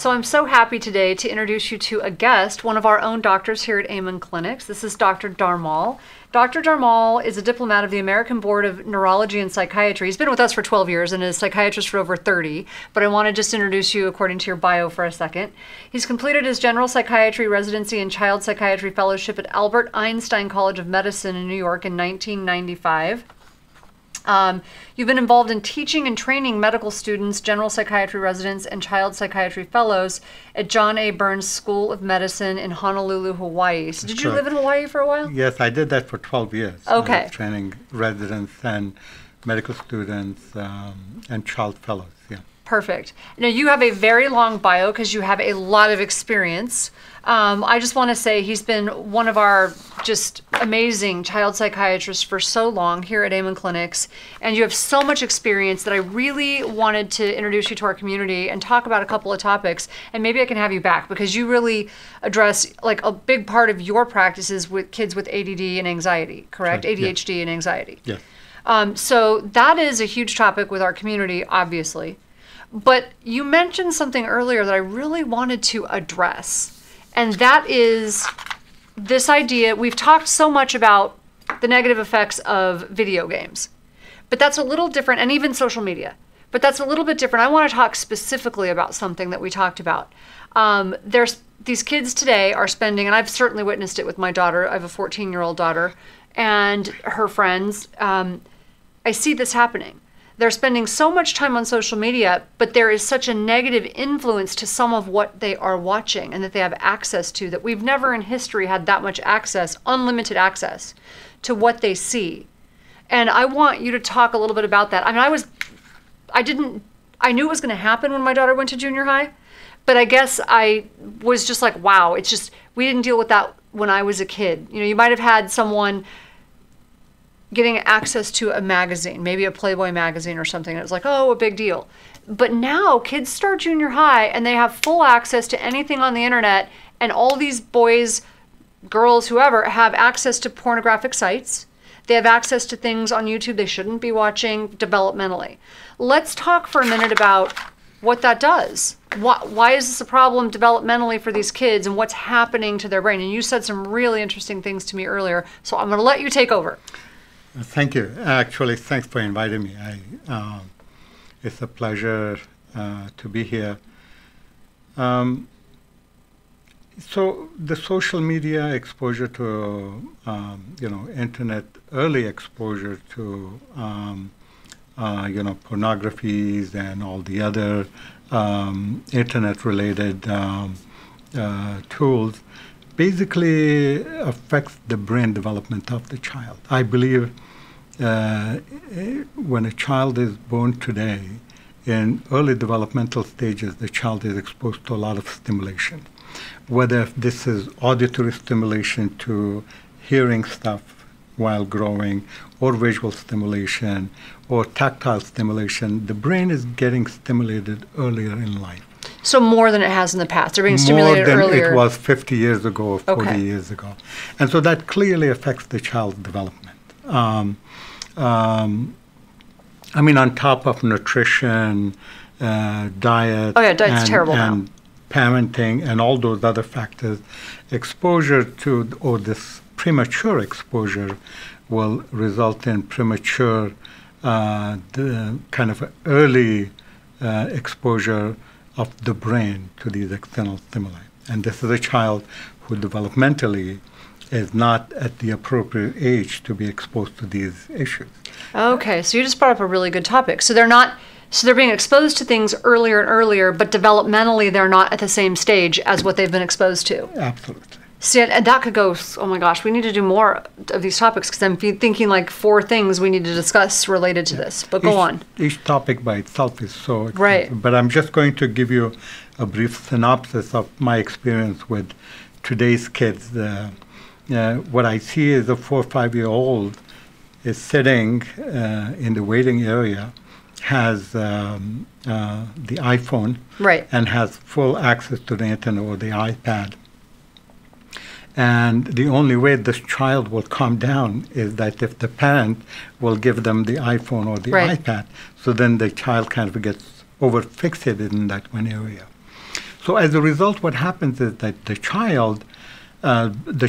So I'm so happy today to introduce you to a guest, one of our own doctors here at Amen Clinics. This is Dr. Darmal. Dr. Darmal is a diplomat of the American Board of Neurology and Psychiatry. He's been with us for 12 years and is a psychiatrist for over 30, but I want to just introduce you according to your bio for a second. He's completed his general psychiatry residency and child psychiatry fellowship at Albert Einstein College of Medicine in New York in 1995. You've been involved in teaching and training medical students, general psychiatry residents, and child psychiatry fellows at John A. Burns School of Medicine in Honolulu, Hawaii. So did you live in Hawaii for a while? Yes, I did that for 12 years. Okay. Training residents and medical students and child fellows, yeah. Perfect. Now, you have a very long bio because you have a lot of experience. I just want to say he's been one of our just amazing child psychiatrists for so long here at Amen Clinics, and you have so much experience that I really wanted to introduce you to our community and talk about a couple of topics, and maybe I can have you back because you really address like a big part of your practices with kids with ADD and anxiety, correct? Right. ADHD and anxiety. Yes. So that is a huge topic with our community, obviously. But you mentioned something earlier that I really wanted to address, and that is this idea. We've talked so much about the negative effects of video games, but that's a little different, and even social media, but that's a little bit different. I want to talk specifically about something that we talked about. There's these kids today are spending, and I've certainly witnessed it with my daughter. I have a 14-year-old daughter and her friends. I see this happening. They're spending so much time on social media, but there is such a negative influence to some of what they are watching and that they have access to that we've never in history had that much access, unlimited access to what they see. And I want you to talk a little bit about that. I mean, I knew it was going to happen when my daughter went to junior high, but I guess I was just like, wow, it's just, we didn't deal with that when I was a kid. You know, you might have had someone getting access to a magazine, maybe a Playboy magazine or something. It was like, oh, a big deal. But now kids start junior high and they have full access to anything on the internet, and all these boys, girls, whoever, have access to pornographic sites. They have access to things on YouTube they shouldn't be watching developmentally. Let's talk for a minute about what that does. Why is this a problem developmentally for these kids and what's happening to their brain? And you said some really interesting things to me earlier, so I'm going to let you take over. Thank you. Actually, thanks for inviting me. It's a pleasure to be here. So the social media exposure to, internet, early exposure to, pornographies and all the other internet-related tools basically affects the brain development of the child. I believe when a child is born today, in early developmental stages, the child is exposed to a lot of stimulation, whether this is auditory stimulation to hearing stuff while growing, or visual stimulation, or tactile stimulation. The brain is getting stimulated earlier in life. So more than it has in the past. They're being stimulated earlier. More than it was 50 years ago or 40 years ago. And so that clearly affects the child's development. I mean, on top of nutrition, diet, diet's terrible and parenting and all those other factors, exposure to, or this premature exposure will result in premature, the kind of early exposure of the brain to these external stimuli. And this is a child who developmentally is not at the appropriate age to be exposed to these issues. Okay, so you just brought up a really good topic. So they're being exposed to things earlier and earlier, but developmentally they're not at the same stage as what they've been exposed to. Absolutely. See, and that could go, oh my gosh, we need to do more of these topics because I'm thinking like 4 things we need to discuss related to this. But go on. Each topic by itself is so extensive. Right. But I'm just going to give you a brief synopsis of my experience with today's kids. What I see is a 4 or 5-year-old is sitting in the waiting area, has the iPhone, right, and has full access to the internet or the iPad. And the only way this child will calm down is that if the parent will give them the iPhone or the iPad, so then the child kind of gets over-fixated in that one area. So as a result, what happens is that the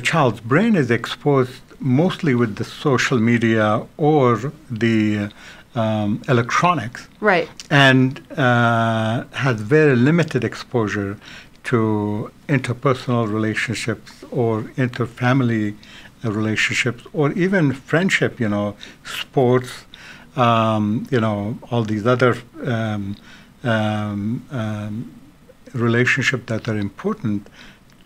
child's brain is exposed mostly with the social media or the electronics, Right. and has very limited exposure to interpersonal relationships or interfamily relationships or even friendship, sports, all these other relationships that are important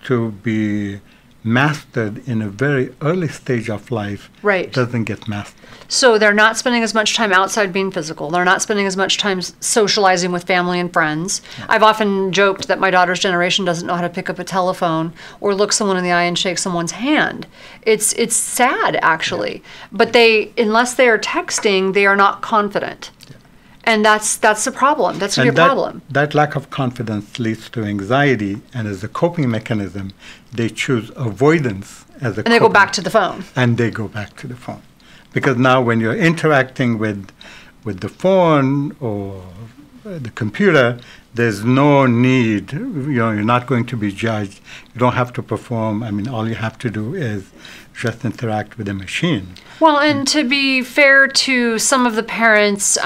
to be mastered in a very early stage of life. Right. Doesn't get mastered. So they're not spending as much time outside being physical. They're not spending as much time socializing with family and friends. I've often joked that my daughter's generation doesn't know how to pick up a telephone or look someone in the eye and shake someone's hand. It's sad, actually. But unless they are texting, they are not confident. And that's the problem. That's going to be a problem. That lack of confidence leads to anxiety, and as a coping mechanism, they choose avoidance as a And they go back to the phone. And they go back to the phone. Because now when you're interacting with the phone or the computer, there's no need, you're not going to be judged. You don't have to perform. I mean, all you have to do is just interact with a machine. Well, and to be fair to some of the parents,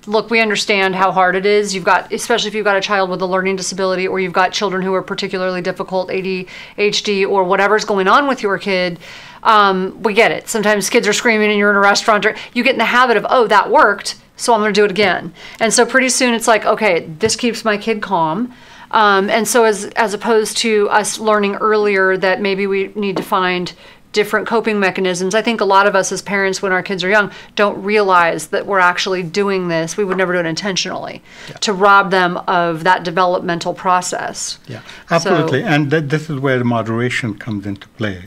look, we understand how hard it is. Especially if you've got a child with a learning disability, or you've got children who are particularly difficult, ADHD, or whatever's going on with your kid. We get it. Sometimes kids are screaming and you're in a restaurant, or you get in the habit of, oh, that worked, so I'm going to do it again. And so pretty soon it's like, okay, this keeps my kid calm. And so as opposed to us learning earlier that maybe we need to find different coping mechanisms, I think a lot of us as parents, when our kids are young, don't realize that we're actually doing this. We would never do it intentionally, to rob them of that developmental process. Yeah, absolutely. And this is where moderation comes into play.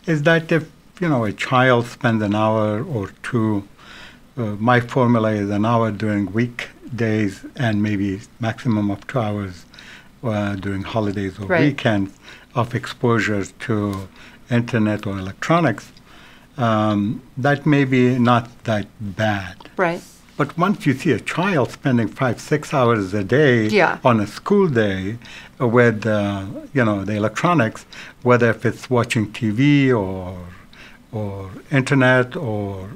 Is that if, a child spends an hour or two, my formula is an hour during weekdays and maybe maximum of 2 hours during holidays or weekends of exposure to internet or electronics, that may be not that bad. Right. But once you see a child spending 5-6 hours a day on a school day with the electronics, whether if it's watching TV or internet or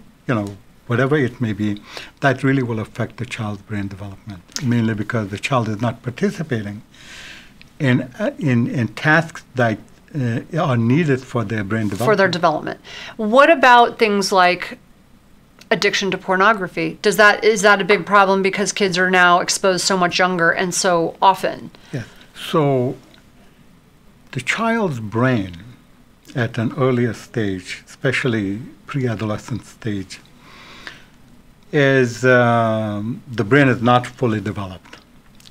whatever it may be, that really will affect the child's brain development, mainly because the child is not participating in tasks that are needed for their brain development. For their development. What about things like addiction to pornography? Is that a big problem because kids are now exposed so much younger and so often? Yes. So the child's brain at an earlier stage, especially pre-adolescent stage, is the brain is not fully developed.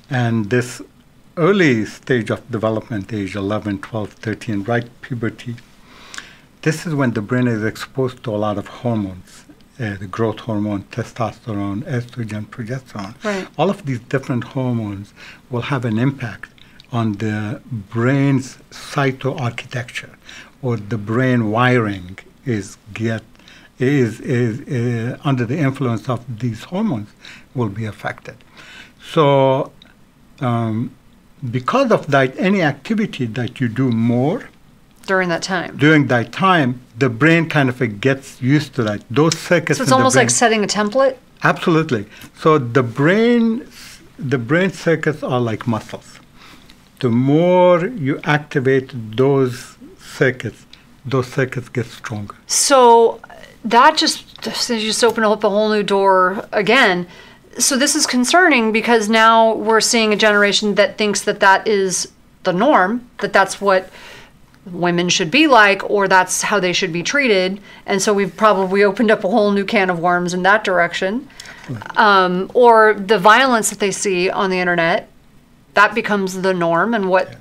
And this early stage of development, age 11, 12, 13, right puberty, this is when the brain is exposed to a lot of hormones, the growth hormone, testosterone, estrogen, progesterone. Right. All of these different hormones will have an impact on the brain's cytoarchitecture, or the brain wiring is under the influence of these hormones will be affected. So because of that, any activity that you do more during that time, the brain kind of gets used to that. Those circuits. So it's almost like setting a template? Absolutely. So the brain circuits are like muscles. The more you activate those circuits get stronger. So that just opened up a whole new door again. So this is concerning because now we're seeing a generation that thinks that is the norm, that's what women should be like, or that's how they should be treated. And so we've probably opened up a whole new can of worms in that direction. Or the violence that they see on the internet, that becomes the norm and what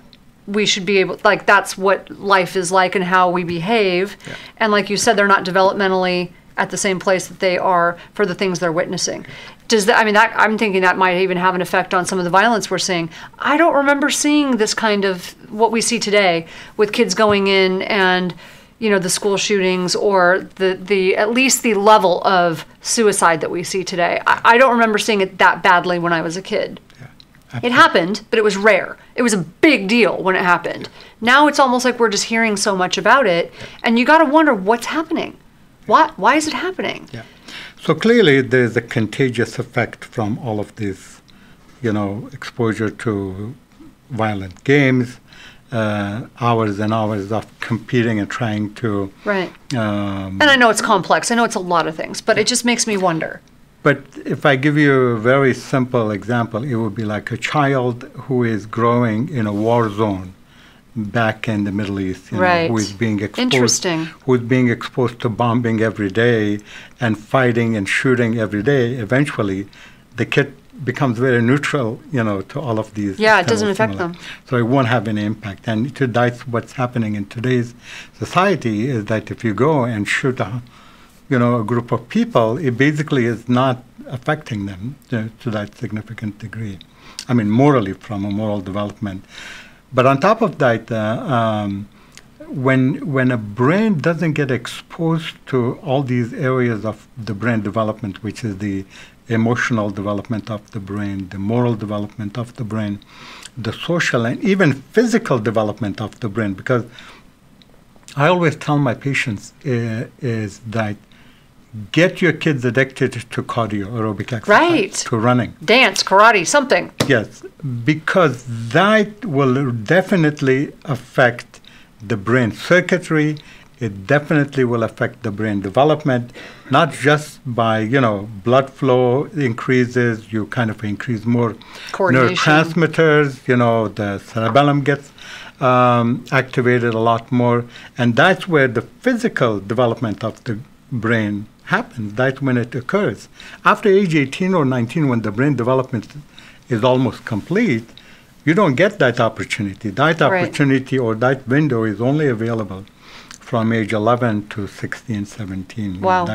we should be able, that's what life is like and how we behave. Yeah. And like you said, they're not developmentally at the same place that they are for the things they're witnessing. I'm thinking that might even have an effect on some of the violence we're seeing. I don't remember seeing this kind of what we see today with kids going in and, the school shootings or the at least the level of suicide that we see today. I don't remember seeing it that badly when I was a kid. Yeah, It happened, but it was rare. It was a big deal when it happened. Now it's almost like we're just hearing so much about it, and you got to wonder what's happening. Why is it happening? Yeah. So clearly there's a contagious effect from all of this, exposure to violent games, hours and hours of competing and trying to... Right. And I know it's complex. I know it's a lot of things, but it just makes me wonder. But if I give you a very simple example, it would be like a child who is growing in a war zone back in the Middle East, who is being exposed to bombing every day and fighting and shooting every day. Eventually, the kid becomes very neutral, to all of these. Yeah, it doesn't affect them. So it won't have any impact. And that's what's happening in today's society, is that if you go and shoot a group of people, it basically is not affecting them to that significant degree. I mean, morally, from a moral development. But on top of that, when a brain doesn't get exposed to all these areas of the brain development, which is the emotional development of the brain, the moral development of the brain, the social and even physical development of the brain, because I always tell my patients is that get your kids addicted to cardio, aerobic exercise, to running. Dance, karate, something. Yes, because that will definitely affect the brain circuitry. It definitely will affect the brain development, not just by, blood flow increases, you kind of increase more neurotransmitters, the cerebellum gets activated a lot more. And that's where the physical development of the brain happens. That's when it occurs. After age 18 or 19, when the brain development is almost complete, you don't get that opportunity. That opportunity or that window is only available from age 11 to 16, 17. Wow.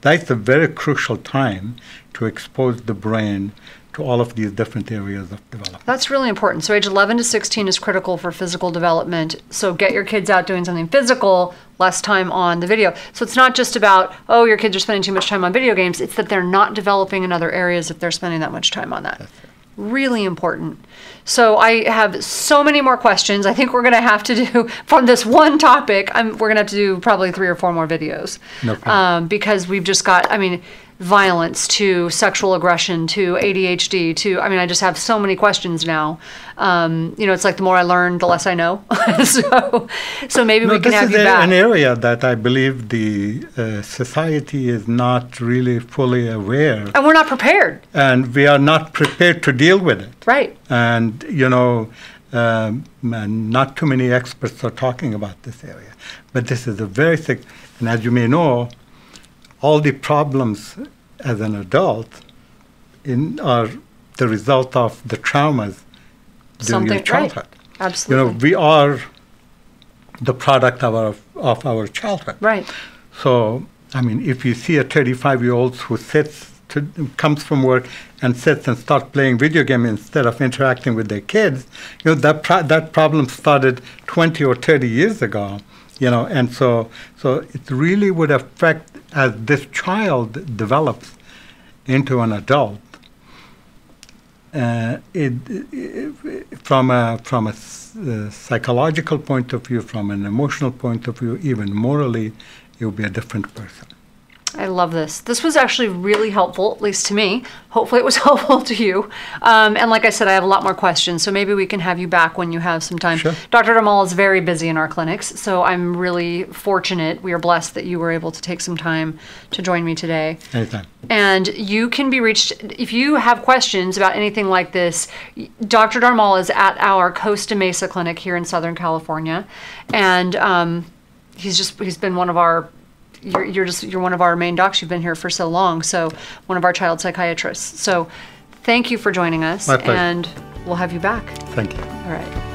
That's a very crucial time to expose the brain to all of these different areas of development. That's really important. So age 11 to 16 is critical for physical development. So get your kids out doing something physical, less time on the video. So it's not just about, your kids are spending too much time on video games. It's that they're not developing in other areas if they're spending that much time on that. That's it. Really important. So I have so many more questions. I think we're going to have to do, from this one topic, we're going to have to do probably 3 or 4 more videos. No problem. Because we've just got, violence to sexual aggression to ADHD to, I just have so many questions now. It's like the more I learn, the less I know. so maybe we can have you back. This is an area that I believe the society is not really fully aware. And we're not prepared. And we are not prepared to deal with it. Right. And, not too many experts are talking about this area. But this is a very sick, and as you may know, all the problems as an adult are the result of the traumas during your childhood. Right. Absolutely. We are the product of our childhood. Right. So, if you see a 35-year-old who comes from work and sits and starts playing video games instead of interacting with their kids, that problem started 20 or 30 years ago. And so it really would affect as this child develops into an adult. From a psychological point of view, from an emotional point of view, even morally, you'll be a different person. I love this. This was actually really helpful, at least to me. Hopefully it was helpful to you. And like I said, I have a lot more questions, so maybe we can have you back when you have some time. Sure. Dr. Darmal is very busy in our clinics, so I'm really fortunate. We are blessed that you were able to take some time to join me today. Anytime. And you can be reached, if you have questions about anything like this, Dr. Darmal is at our Costa Mesa clinic here in Southern California. And he's been one of our you're one of our main docs. You've been here for so long. So one of our child psychiatrists. So thank you for joining us. My pleasure. And we'll have you back. Thank you. All right.